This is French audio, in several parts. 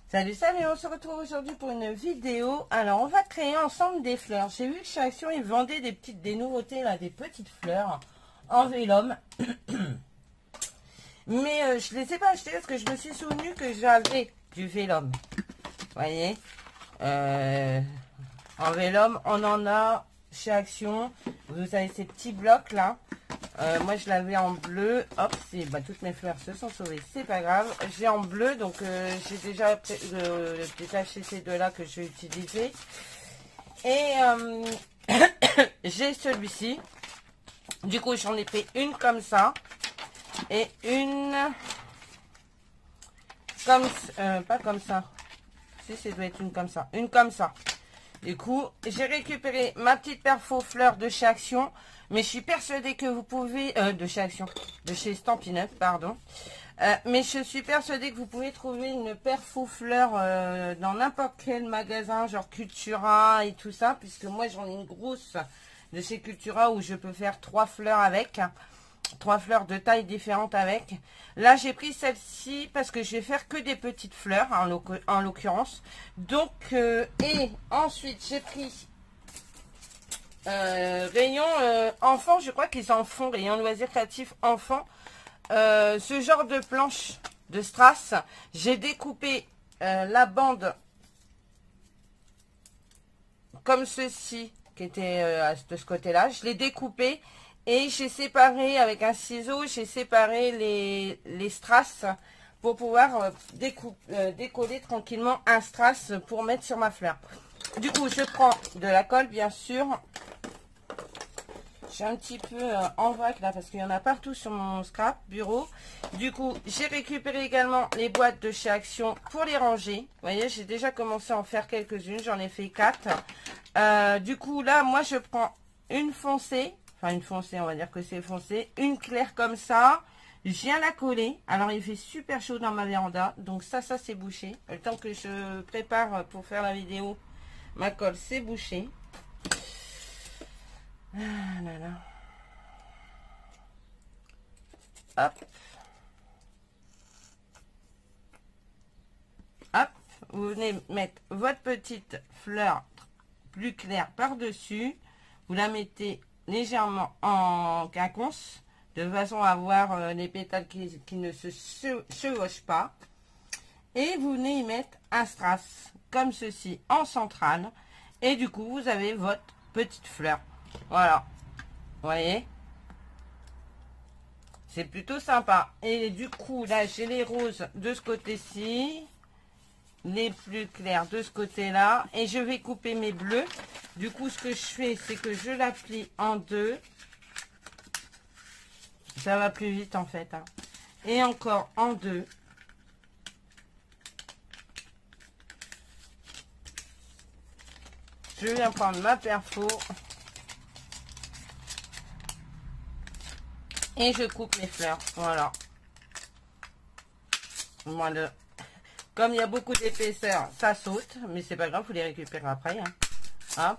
Salut, salut, on se retrouve aujourd'hui pour une vidéo. Alors, on va créer ensemble des fleurs. J'ai vu que chez Action, ils vendaient des nouveautés, là, des petites fleurs en vélum. Mais je ne les ai pas achetées parce que je me suis souvenu que j'avais du vélum. Vous voyez, en vélum, on en a chez Action. Vous avez ces petits blocs là. Moi je l'avais en bleu. Hop, toutes mes fleurs se sont sauvées, c'est pas grave. J'ai en bleu, donc j'ai déjà détaché ces deux là que je vais utiliser. Et j'ai celui-ci. Du coup j'en ai pris une comme ça. Et une comme pas comme ça. Si, ça doit être une comme ça. Une comme ça. Du coup, j'ai récupéré ma petite perfo fleur de chez Action. Mais je suis persuadée que vous pouvez... de chez Action. De chez Stampin' Up, pardon. Mais je suis persuadée que vous pouvez trouver une perfo fleur dans n'importe quel magasin, genre Cultura et tout ça. Puisque moi, j'en ai une grosse de chez Cultura où je peux faire 3 fleurs avec. 3 fleurs de taille différentes avec. Là, j'ai pris celle-ci parce que je vais faire que des petites fleurs, en l'occurrence. Donc, et ensuite, j'ai pris rayon enfant, je crois qu'ils en font, rayon loisirs créatifs enfant. Ce genre de planche de strass, j'ai découpé la bande comme ceci, qui était de ce côté-là. Je l'ai découpé. Et j'ai séparé avec un ciseau, j'ai séparé les strass pour pouvoir décoller tranquillement un strass pour mettre sur ma fleur. Du coup, je prends de la colle, bien sûr. J'ai un petit peu en vrac là parce qu'il y en a partout sur mon scrap bureau. Du coup, j'ai récupéré également les boîtes de chez Action pour les ranger. Vous voyez, j'ai déjà commencé à en faire quelques-unes, j'en ai fait 4. Du coup, là, moi, je prends une foncée. Enfin, une foncée, on va dire que c'est foncé. Une claire comme ça. Je viens la coller. Alors, il fait super chaud dans ma véranda. Donc, ça c'est bouché. Le temps que je prépare pour faire la vidéo, ma colle, c'est bouché. Ah là là. Hop. Hop. Vous venez mettre votre petite fleur plus claire par-dessus. Vous la mettez légèrement en quinconce de façon à avoir les pétales qui ne se chevauchent pas, et vous venez y mettre un strass comme ceci en centrale, et du coup vous avez votre petite fleur. Voilà, vous voyez, c'est plutôt sympa. Et du coup là j'ai les roses de ce côté-ci, les plus clairs de ce côté là, et je vais couper mes bleus. Du coup, ce que je fais, c'est que je la plie en deux. Ça va plus vite en fait, hein. Et encore en deux. Je viens prendre ma perfo et je coupe mes fleurs. Voilà. Voilà. Comme il y a beaucoup d'épaisseur, ça saute, mais c'est pas grave, vous les récupérez après, hein. Hop.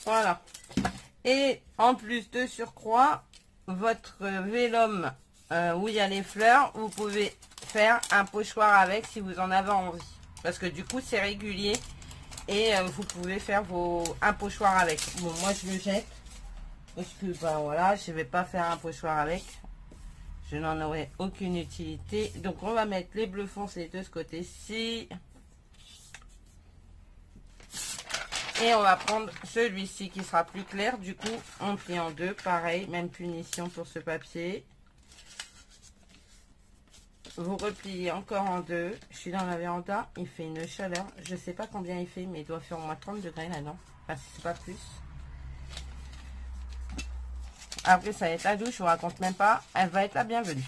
Voilà. Et en plus de surcroît, votre vélum où il y a les fleurs, vous pouvez faire un pochoir avec si vous en avez envie. Parce que du coup, c'est régulier et vous pouvez faire un pochoir avec. Bon, moi, je le jette parce que, ben voilà, je ne vais pas faire un pochoir avec. Je n'en aurai aucune utilité. Donc, on va mettre les bleus foncés de ce côté-ci. Et on va prendre celui-ci qui sera plus clair. Du coup, on plie en deux. Pareil, même punition pour ce papier. Vous repliez encore en deux. Je suis dans la véranda. Il fait une chaleur. Je ne sais pas combien il fait, mais il doit faire au moins 30 degrés là-dedans. Enfin, si c'est pas plus. Après, ça va être la douche. Je vous raconte même pas. Elle va être la bienvenue.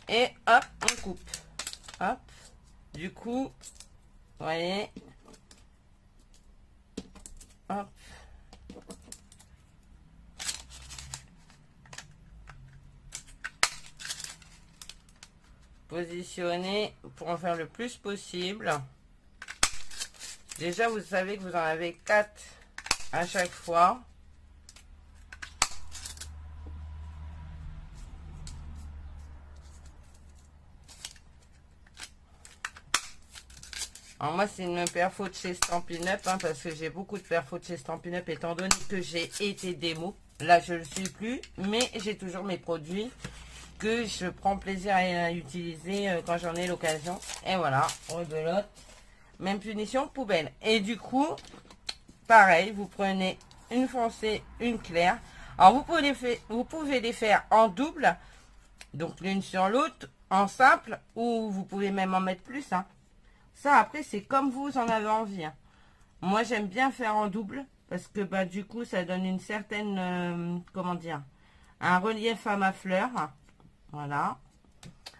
Et hop, on coupe. Hop. Du coup, vous voyez. Hop. Positionner pour en faire le plus possible. Déjà, vous savez que vous en avez 4 à chaque fois. Alors moi, c'est une perfo de chez Stampin' Up, hein, parce que j'ai beaucoup de perfos de chez Stampin' Up, étant donné que j'ai été démo. Là, je ne le suis plus, mais j'ai toujours mes produits que je prends plaisir à utiliser quand j'en ai l'occasion. Et voilà, rebelote. Même punition, poubelle. Et du coup, pareil, vous prenez une foncée, une claire. Alors, vous pouvez les faire en double, donc l'une sur l'autre, en simple, ou vous pouvez même en mettre plus, hein. Ça, après, c'est comme vous en avez envie, hein. Moi, j'aime bien faire en double, parce que bah, du coup, ça donne une certaine, comment dire, un relief à ma fleur. Voilà.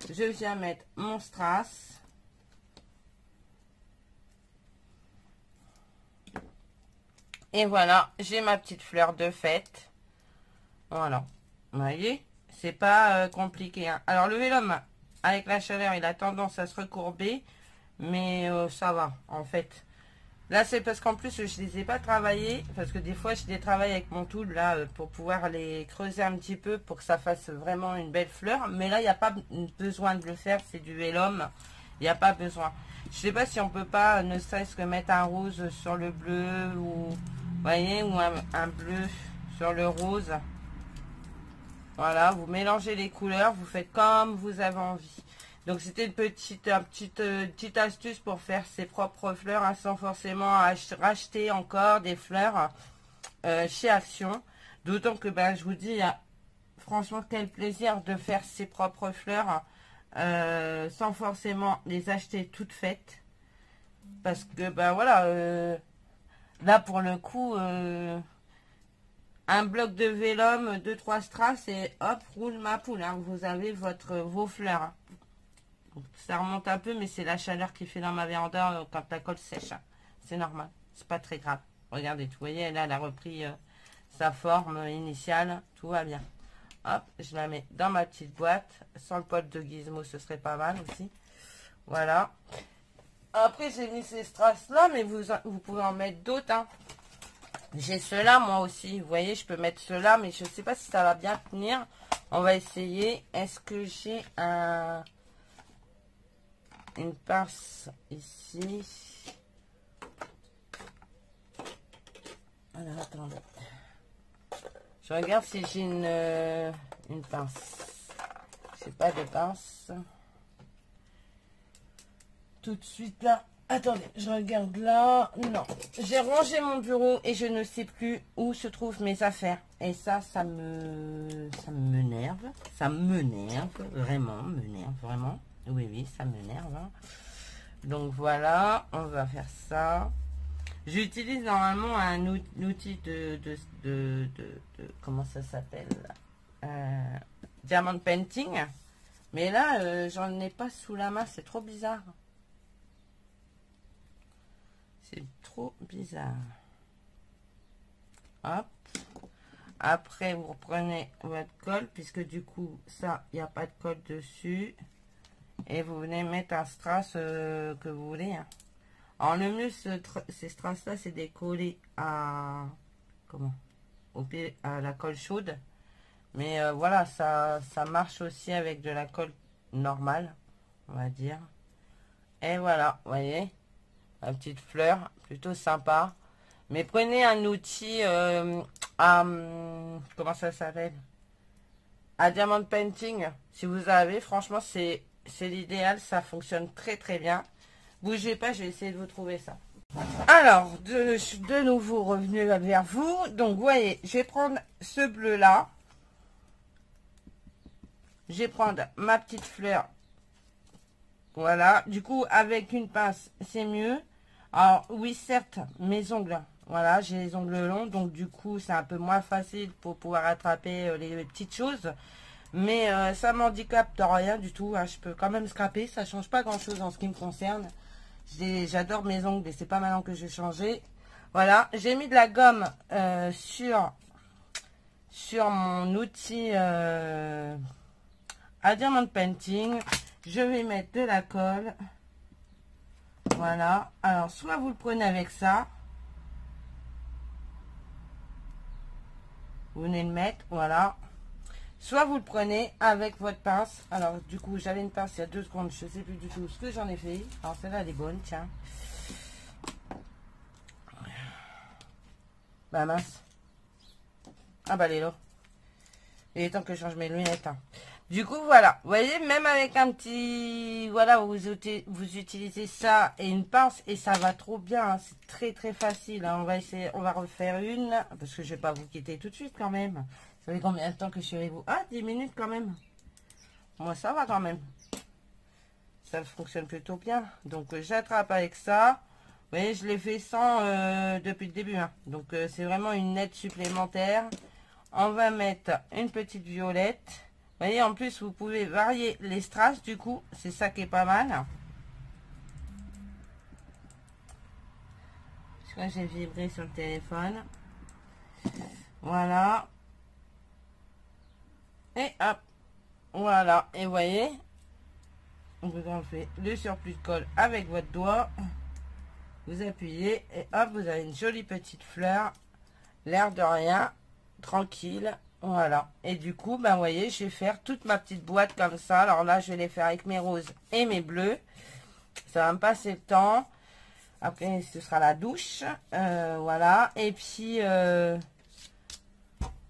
Je viens mettre mon strass. Et voilà, j'ai ma petite fleur de fête. Voilà. Vous voyez, c'est pas compliqué, hein. Alors, le vélum, avec la chaleur, il a tendance à se recourber. Mais ça va, en fait. Là, c'est parce qu'en plus, je les ai pas travaillés. Parce que des fois, je les travaille avec mon tool, là, pour pouvoir les creuser un petit peu, pour que ça fasse vraiment une belle fleur. Mais là, il n'y a pas besoin de le faire. C'est du vélum. Il n'y a pas besoin. Je sais pas si on peut pas, ne serait-ce que mettre un rose sur le bleu. Ou, vous voyez, ou un bleu sur le rose. Voilà, vous mélangez les couleurs. Vous faites comme vous avez envie. Donc c'était une petite astuce pour faire ses propres fleurs, hein, sans forcément racheter encore des fleurs chez Action. D'autant que ben, je vous dis, franchement quel plaisir de faire ses propres fleurs sans forcément les acheter toutes faites. Parce que ben voilà, là pour le coup, un bloc de vélum, 2-3 strass et hop, roule ma poule, hein, vous avez vos fleurs. Hein. Ça remonte un peu, mais c'est la chaleur qui fait dans ma véranda quand la colle sèche. C'est normal, c'est pas très grave. Regardez, vous voyez, là, elle a repris sa forme initiale. Tout va bien. Hop, je la mets dans ma petite boîte. Sans le pot de gizmo, ce serait pas mal aussi. Voilà. Après, j'ai mis ces strass-là, mais vous pouvez en mettre d'autres. Hein. J'ai ceux-là, moi aussi. Vous voyez, je peux mettre ceux-là, mais je ne sais pas si ça va bien tenir. On va essayer. Est-ce que j'ai une pince ici? Alors, attendez. Je regarde si j'ai une pince. Je n'ai pas de pince. Tout de suite là. Attendez, je regarde là. Non. J'ai rangé mon bureau et je ne sais plus où se trouvent mes affaires. Et ça m'énerve. Ça m'énerve. Vraiment, m'énerve. Vraiment. Oui, oui, ça m'énerve. Hein. Donc voilà, on va faire ça. J'utilise normalement un outil de comment ça s'appelle, Diamond Painting. Mais là, j'en ai pas sous la main. C'est trop bizarre. C'est trop bizarre. Hop. Après, vous reprenez votre colle, puisque du coup, ça, il n'y a pas de colle dessus. Et vous venez mettre un strass que vous voulez. Hein. Alors, le mieux, ces strass-là, c'est de coller à, à la colle chaude. Mais voilà, ça marche aussi avec de la colle normale, on va dire. Et voilà, vous voyez. La petite fleur, plutôt sympa. Mais prenez un outil comment ça s'appelle, à Diamond Painting. Si vous avez, franchement, c'est l'idéal. Ça fonctionne très très bien. Bougez pas, je vais essayer de vous trouver ça. Alors, je suis de nouveau revenu vers vous. Donc, vous voyez, je vais prendre ce bleu là. Je vais prendre ma petite fleur. Voilà. Du coup, avec une pince, c'est mieux. Alors, oui, certes, mes ongles, voilà, j'ai les ongles longs, donc du coup, c'est un peu moins facile pour pouvoir attraper les petites choses. Mais ça m'handicape de rien du tout, hein. Je peux quand même scraper, ça change pas grand-chose en ce qui me concerne. J'adore mes ongles et c'est pas maintenant que je vais changer. Voilà, j'ai mis de la gomme sur mon outil à Diamond Painting. Je vais mettre de la colle. Voilà, alors soit vous le prenez avec ça, vous venez le mettre, voilà, soit vous le prenez avec votre pince. Alors du coup, j'avais une pince il y a 2 secondes, je sais plus du tout ce que j'en ai fait. Alors celle-là, elle est bonne, tiens. Bah mince. Ah bah Lélo. Il est temps que je change mes lunettes. Hein. Du coup, voilà. Vous voyez, même avec un petit... Voilà, vous utilisez ça et une pince et ça va trop bien. Hein. C'est très très facile. Hein. On va essayer, on va refaire une. Parce que je vais pas vous quitter tout de suite quand même. Vous savez combien de temps que je suis avec vous? Ah, 10 minutes quand même. Moi, ça va quand même. Ça fonctionne plutôt bien. Donc, j'attrape avec ça. Vous voyez, je l'ai fait sans depuis le début. Hein. Donc, c'est vraiment une aide supplémentaire. On va mettre une petite violette. Vous voyez, en plus, vous pouvez varier les strass, du coup. C'est ça qui est pas mal. Je crois que j'ai vibré sur le téléphone. Voilà. Et hop. Voilà. Et vous voyez, vous enlevez le surplus de colle avec votre doigt. Vous appuyez et hop, vous avez une jolie petite fleur. L'air de rien. Tranquille. Voilà. Et du coup, ben, vous voyez, je vais faire toute ma petite boîte comme ça. Alors là, je vais les faire avec mes roses et mes bleus. Ça va me passer le temps. Après, ce sera la douche. Voilà. Et puis,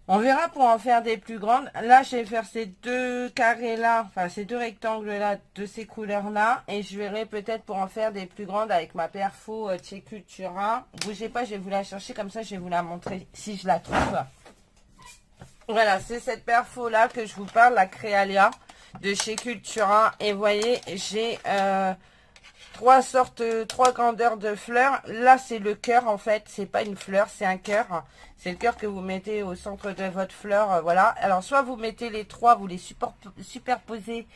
on verra pour en faire des plus grandes. Là, je vais faire ces deux carrés-là, enfin, ces deux rectangles-là, de ces couleurs-là. Et je verrai peut-être pour en faire des plus grandes avec ma perfo chez Cultura. Bougez pas, je vais vous la chercher. Comme ça, je vais vous la montrer si je la trouve. Voilà, c'est cette perfo là que je vous parle, la Créalia de chez Cultura. Et vous voyez, j'ai trois grandeurs de fleurs. Là, c'est le cœur en fait, c'est pas une fleur, c'est un cœur. C'est le cœur que vous mettez au centre de votre fleur, voilà. Alors, soit vous mettez les trois, vous les superposez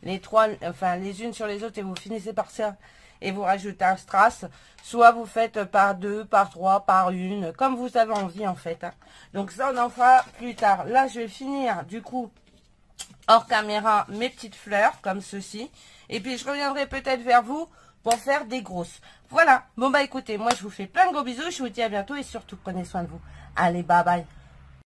les trois, enfin les unes sur les autres et vous finissez par ça et vous rajoutez un strass, soit vous faites par deux, par trois, par une, comme vous avez envie en fait. Hein. Donc ça, on en fera plus tard. Là, je vais finir du coup hors caméra mes petites fleurs comme ceci. Et puis, je reviendrai peut-être vers vous pour faire des grosses. Voilà. Bon, bah écoutez, moi, je vous fais plein de gros bisous. Je vous dis à bientôt et surtout, prenez soin de vous. Allez, bye bye.